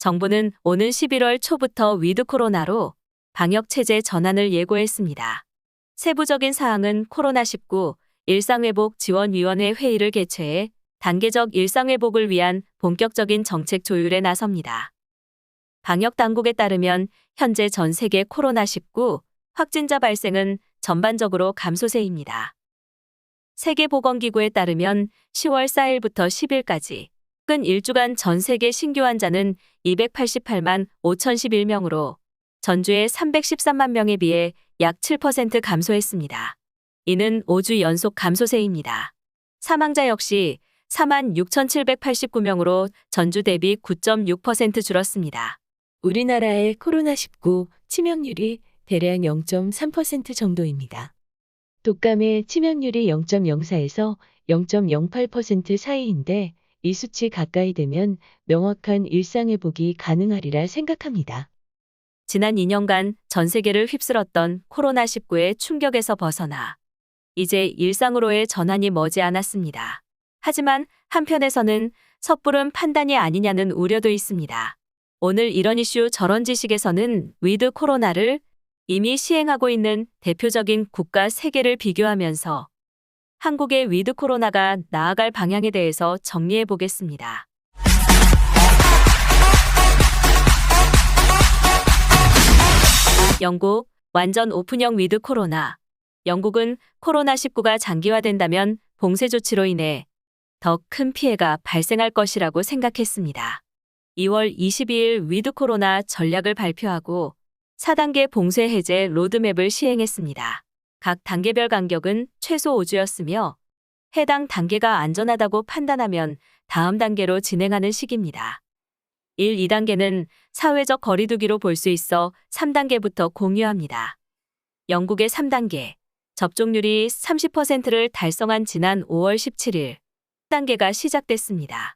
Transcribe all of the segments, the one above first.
정부는 오는 11월 초부터 위드 코로나로 방역체제 전환을 예고했습니다. 세부적인 사항은 코로나19 일상회복지원위원회 회의를 개최해 단계적 일상회복을 위한 본격적인 정책 조율에 나섭니다. 방역당국에 따르면 현재 전 세계 코로나19 확진자 발생은 전반적으로 감소세입니다. 세계보건기구에 따르면 10월 4일부터 10일까지 근 일주간 전 세계 신규 환자는 288만 5,011명으로 전주의 313만 명에 비해 약 7% 감소했습니다. 이는 5주 연속 감소세입니다. 사망자 역시 4만 6,789명으로 전주 대비 9.6% 줄었습니다. 우리나라의 코로나19 치명률이 대략 0.3% 정도입니다. 독감의 치명률이 0.04에서 0.08% 사이인데 이 수치 가까이 되면 명확한 일상회복이 가능하리라 생각합니다. 지난 2년간 전 세계를 휩쓸었던 코로나19의 충격에서 벗어나 이제 일상으로의 전환이 머지않았습니다. 하지만 한편에서는 섣부른 판단이 아니냐는 우려도 있습니다. 오늘 이런 이슈 저런 지식에서는 위드 코로나를 이미 시행하고 있는 대표적인 국가 3개를 비교하면서 한국의 위드 코로나가 나아갈 방향에 대해서 정리해 보겠습니다. 영국, 완전 오픈형 위드 코로나. 영국은 코로나19가 장기화된다면 봉쇄 조치로 인해 더 큰 피해가 발생할 것이라고 생각했습니다. 2월 22일 위드 코로나 전략을 발표하고 4단계 봉쇄 해제 로드맵을 시행했습니다. 각 단계별 간격은 최소 5주였으며 해당 단계가 안전하다고 판단하면 다음 단계로 진행하는 시기입니다. 1, 2단계는 사회적 거리두기로 볼 수 있어 3단계부터 공유합니다. 영국의 3단계, 접종률이 30%를 달성한 지난 5월 17일, 1단계가 시작됐습니다.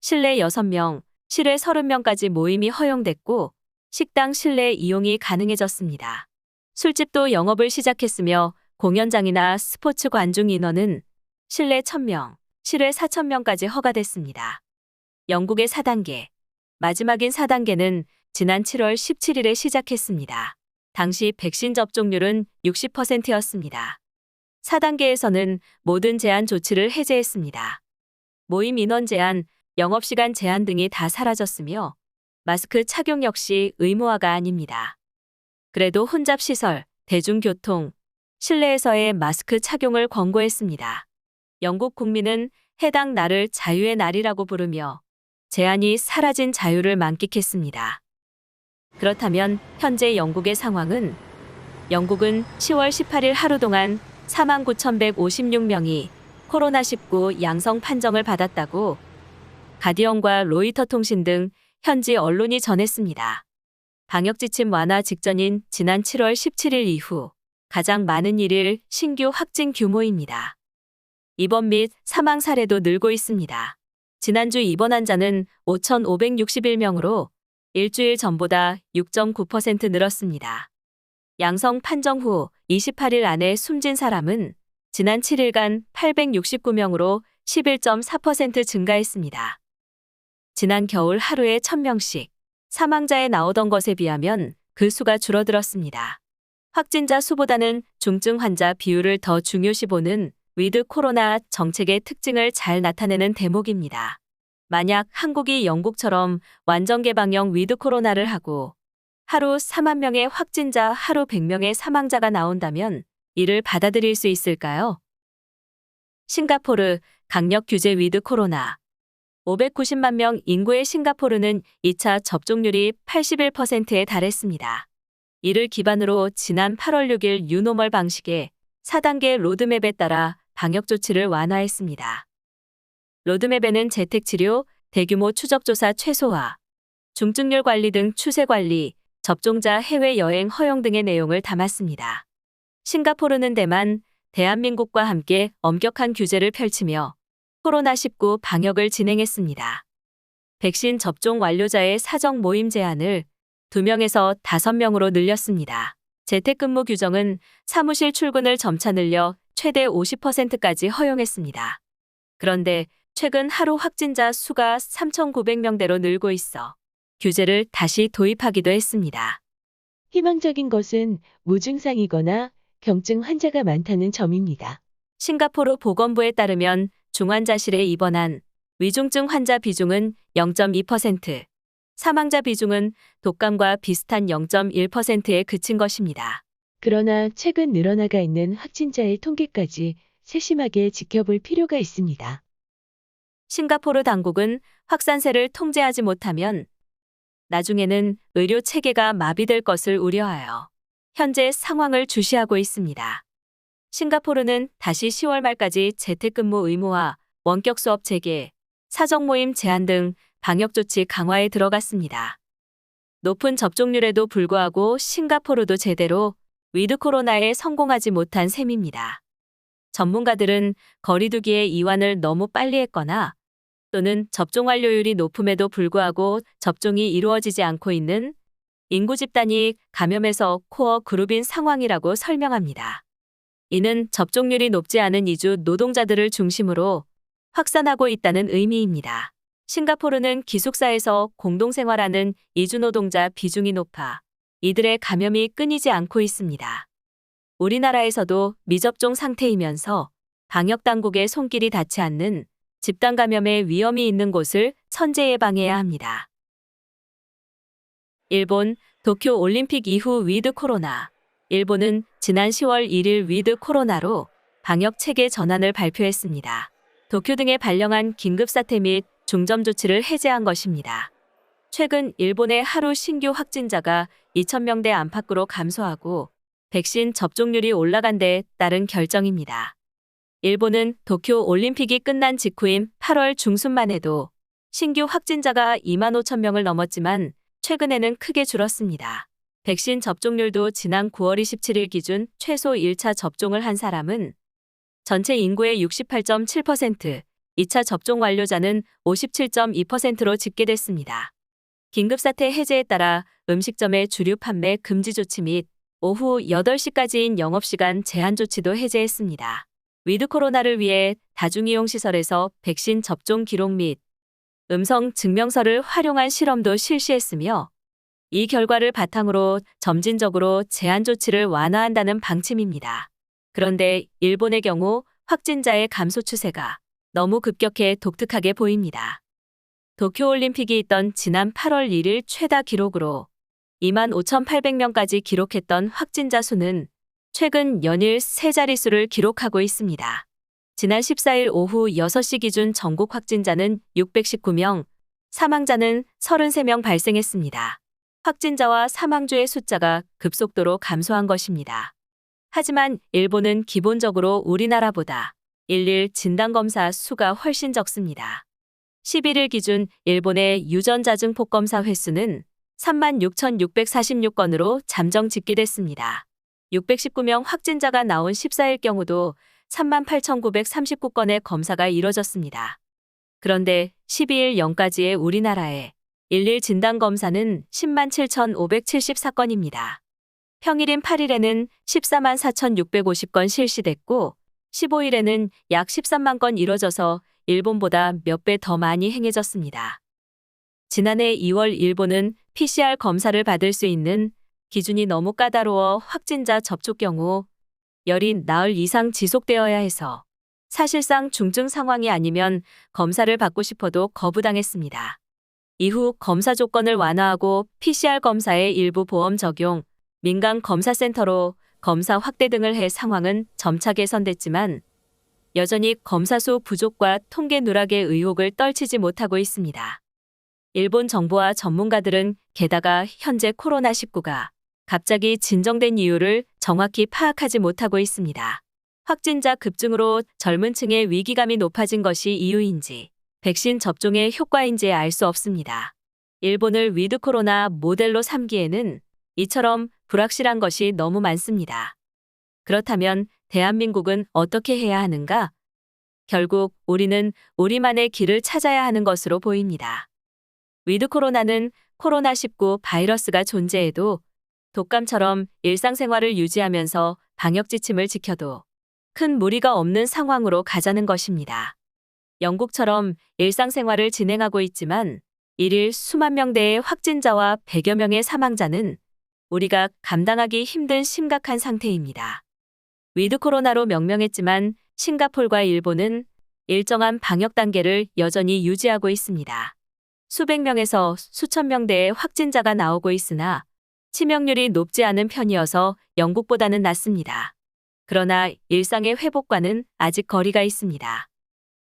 실내 6명, 실외 30명까지 모임이 허용됐고 식당 실내 이용이 가능해졌습니다. 술집도 영업을 시작했으며 공연장이나 스포츠 관중 인원은 실내 1,000명, 실외 4,000명까지 허가됐습니다. 영국의 4단계, 마지막인 4단계는 지난 7월 17일에 시작했습니다. 당시 백신 접종률은 60%였습니다. 4단계에서는 모든 제한 조치를 해제했습니다. 모임 인원 제한, 영업시간 제한 등이 다 사라졌으며 마스크 착용 역시 의무화가 아닙니다. 그래도 혼잡시설, 대중교통, 실내에서의 마스크 착용을 권고했습니다. 영국 국민은 해당 날을 자유의 날이라고 부르며 제한이 사라진 자유를 만끽했습니다. 그렇다면 현재 영국의 상황은 영국은 10월 18일 하루 동안 49,156명이 코로나19 양성 판정을 받았다고 가디언과 로이터 통신 등 현지 언론이 전했습니다. 방역지침 완화 직전인 지난 7월 17일 이후 가장 많은 일일 신규 확진 규모입니다. 입원 및 사망 사례도 늘고 있습니다. 지난주 입원 환자는 5,561명으로 일주일 전보다 6.9% 늘었습니다. 양성 판정 후 28일 안에 숨진 사람은 지난 7일간 869명으로 11.4% 증가했습니다. 지난 겨울 하루에 1,000명씩 사망자에 나오던 것에 비하면 그 수가 줄어들었습니다. 확진자 수보다는 중증 환자 비율을 더 중요시 보는 위드 코로나 정책의 특징을 잘 나타내는 대목입니다. 만약 한국이 영국처럼 완전 개방형 위드 코로나를 하고 하루 4만 명의 확진자, 하루 100명의 사망자가 나온다면 이를 받아들일 수 있을까요? 싱가포르 강력 규제 위드 코로나. 590만 명 인구의 싱가포르는 2차 접종률이 81%에 달했습니다. 이를 기반으로 지난 8월 6일 뉴노멀 방식의 4단계 로드맵에 따라 방역 조치를 완화했습니다. 로드맵에는 재택치료, 대규모 추적조사 최소화, 중증률 관리 등 추세 관리, 접종자 해외여행 허용 등의 내용을 담았습니다. 싱가포르는 대만, 대한민국과 함께 엄격한 규제를 펼치며 코로나19 방역을 진행했습니다. 백신 접종 완료자의 사적 모임 제한을 2명에서 5명으로 늘렸습니다. 재택근무 규정은 사무실 출근을 점차 늘려 최대 50%까지 허용했습니다. 그런데 최근 하루 확진자 수가 3,900명대로 늘고 있어 규제를 다시 도입하기도 했습니다. 희망적인 것은 무증상이거나 경증 환자가 많다는 점입니다. 싱가포르 보건부에 따르면 중환자실에 입원한 위중증 환자 비중은 0.2%, 사망자 비중은 독감과 비슷한 0.1%에 그친 것입니다. 그러나 최근 늘어나가 있는 확진자의 통계까지 세심하게 지켜볼 필요가 있습니다. 싱가포르 당국은 확산세를 통제하지 못하면 나중에는 의료 체계가 마비될 것을 우려하여 현재 상황을 주시하고 있습니다. 싱가포르는 다시 10월 말까지 재택근무 의무화, 원격 수업 재개, 사적 모임 제한 등 방역 조치 강화에 들어갔습니다. 높은 접종률에도 불구하고 싱가포르도 제대로 위드 코로나에 성공하지 못한 셈입니다. 전문가들은 거리두기의 이완을 너무 빨리 했거나 또는 접종 완료율이 높음에도 불구하고 접종이 이루어지지 않고 있는 인구 집단이 감염에서 코어 그룹인 상황이라고 설명합니다. 이는 접종률이 높지 않은 이주 노동자들을 중심으로 확산하고 있다는 의미입니다. 싱가포르는 기숙사에서 공동생활하는 이주 노동자 비중이 높아 이들의 감염이 끊이지 않고 있습니다. 우리나라에서도 미접종 상태이면서 방역당국의 손길이 닿지 않는 집단 감염의 위험이 있는 곳을 선제 예방해야 합니다. 일본 도쿄 올림픽 이후 위드 코로나. 일본은 지난 10월 1일 위드 코로나로 방역 체계 전환을 발표했습니다. 도쿄 등에 발령한 긴급사태 및 중점 조치를 해제한 것입니다. 최근 일본의 하루 신규 확진자가 2,000명대 안팎으로 감소하고 백신 접종률이 올라간 데 따른 결정입니다. 일본은 도쿄 올림픽이 끝난 직후인 8월 중순만 해도 신규 확진자가 25,000명을 넘었지만 최근에는 크게 줄었습니다. 백신 접종률도 지난 9월 27일 기준 최소 1차 접종을 한 사람은 전체 인구의 68.7%, 2차 접종 완료자는 57.2%로 집계됐습니다. 긴급사태 해제에 따라 음식점의 주류 판매 금지 조치 및 오후 8시까지인 영업시간 제한 조치도 해제했습니다. 위드 코로나를 위해 다중이용시설에서 백신 접종 기록 및 음성 증명서를 활용한 실험도 실시했으며 이 결과를 바탕으로 점진적으로 제한 조치를 완화한다는 방침입니다. 그런데 일본의 경우 확진자의 감소 추세가 너무 급격해 독특하게 보입니다. 도쿄올림픽이 있던 지난 8월 1일 최다 기록으로 25,800명까지 기록했던 확진자 수는 최근 연일 세 자릿수를 기록하고 있습니다. 지난 14일 오후 6시 기준 전국 확진자는 619명, 사망자는 33명 발생했습니다. 확진자와 사망주의 숫자가 급속도로 감소한 것입니다. 하지만 일본은 기본적으로 우리나라보다 일일 진단검사 수가 훨씬 적습니다. 11일 기준 일본의 유전자증폭 검사 횟수는 36,646건으로 잠정 집계됐습니다. 619명 확진자가 나온 14일 경우도 38,939건의 검사가 이뤄졌습니다. 그런데 12일 0까지의 우리나라의 일일 진단검사는 107,574건입니다. 평일인 8일에는 144,650건 실시됐고 15일에는 약 13만 건 이뤄져서 일본보다 몇 배 더 많이 행해졌습니다. 지난해 2월 일본은 PCR 검사를 받을 수 있는 기준이 너무 까다로워 확진자 접촉 경우 열이 나흘 이상 지속되어야 해서 사실상 중증 상황이 아니면 검사를 받고 싶어도 거부당했습니다. 이후 검사 조건을 완화하고 PCR 검사의 일부 보험 적용, 민간 검사센터로 검사 확대 등을 해 상황은 점차 개선됐지만 여전히 검사 수 부족과 통계 누락의 의혹을 떨치지 못하고 있습니다. 일본 정부와 전문가들은 게다가 현재 코로나19가 갑자기 진정된 이유를 정확히 파악하지 못하고 있습니다. 확진자 급증으로 젊은 층의 위기감이 높아진 것이 이유인지 백신 접종의 효과인지 알 수 없습니다. 일본을 위드 코로나 모델로 삼기에는 이처럼 불확실한 것이 너무 많습니다. 그렇다면 대한민국은 어떻게 해야 하는가? 결국 우리는 우리만의 길을 찾아야 하는 것으로 보입니다. 위드 코로나는 코로나19 바이러스가 존재해도 독감처럼 일상생활을 유지하면서 방역 지침을 지켜도 큰 무리가 없는 상황으로 가자는 것입니다. 영국처럼 일상생활을 진행하고 있지만 일일 수만 명대의 확진자와 100여 명의 사망자는 우리가 감당하기 힘든 심각한 상태입니다. 위드 코로나로 명명했지만 싱가폴과 일본은 일정한 방역 단계를 여전히 유지하고 있습니다. 수백 명에서 수천 명대의 확진자가 나오고 있으나 치명률이 높지 않은 편이어서 영국보다는 낫습니다. 그러나 일상의 회복과는 아직 거리가 있습니다.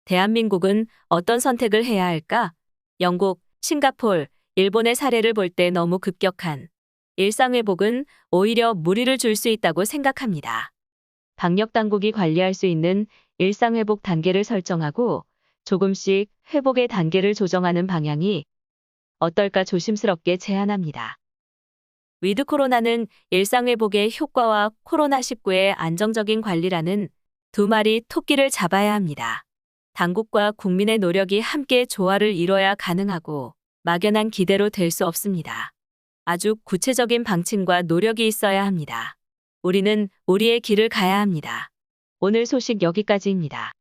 대한민국은 어떤 선택을 해야 할까? 영국, 싱가폴, 일본의 사례를 볼 때 너무 급격한 일상회복은 오히려 무리를 줄 수 있다고 생각합니다. 방역당국이 관리할 수 있는 일상회복 단계를 설정하고 조금씩 회복의 단계를 조정하는 방향이 어떨까 조심스럽게 제안합니다. 위드 코로나는 일상회복의 효과와 코로나19의 안정적인 관리라는 두 마리 토끼를 잡아야 합니다. 당국과 국민의 노력이 함께 조화를 이뤄야 가능하고 막연한 기대로 될 수 없습니다. 아주 구체적인 방침과 노력이 있어야 합니다. 우리는 우리의 길을 가야 합니다. 오늘 소식 여기까지입니다.